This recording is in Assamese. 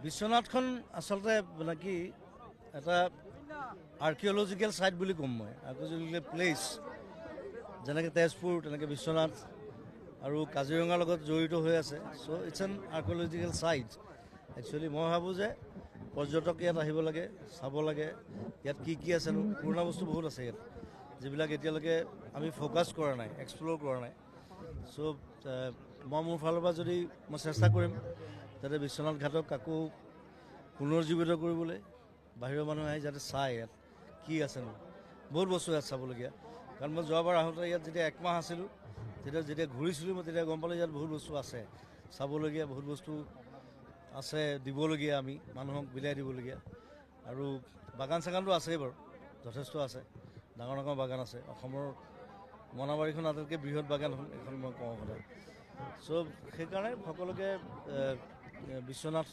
বিশ্বনাথখন আচলতে মানে কি এটা আৰ্কিঅলজিকেল ছাইট বুলি ক'ম মই আৰ্কিঅলজিকেল প্লেচ যেনেকৈ তেজপুৰ তেনেকৈ বিশ্বনাথ আৰু কাজিৰঙাৰ লগত জড়িত হৈ আছে so' it's an archaeological site actually মই ভাবোঁ যে পৰ্যটক ইয়াত আহিব লাগে চাব লাগে ইয়াত কি আছেনো পুৰণা বস্তু বহুত আছে ইয়াত যিবিলাক এতিয়ালৈকে আমি ফ'কাছ কৰা নাই এক্সপ্ল'ৰ কৰা নাই চ' মই মোৰ ফালৰ পৰা যদি মই চেষ্টা কৰিম যাতে বিশ্বনাথ ঘাটক আকৌ পুনৰুজ্জীৱিত কৰিবলৈ বাহিৰৰ মানুহে আহি যাতে চায় ইয়াত কি আছেনো বহুত বস্তু ইয়াত চাবলগীয়া কাৰণ মই যোৱাবাৰ আহোঁতে ইয়াত যেতিয়া একমাহ আছিলোঁ যেতিয়া ঘূৰিছিলোঁ মই তেতিয়া গম পালোঁ ইয়াত বহুত বস্তু আছে চাবলগীয়া বহুত বস্তু আছে দিবলগীয়া আমি মানুহক বিলাই দিবলগীয়া আৰু বাগান চাগানটো আছেই বাৰু যথেষ্ট আছে ডাঙৰ ডাঙৰ বাগান আছে অসমৰ মনাবাৰীখন আটাইতকৈ বৃহৎ বাগানখন এখন মই কওঁ সদায় চ' সেইকাৰণে সকলোকে বিশ্বনাথ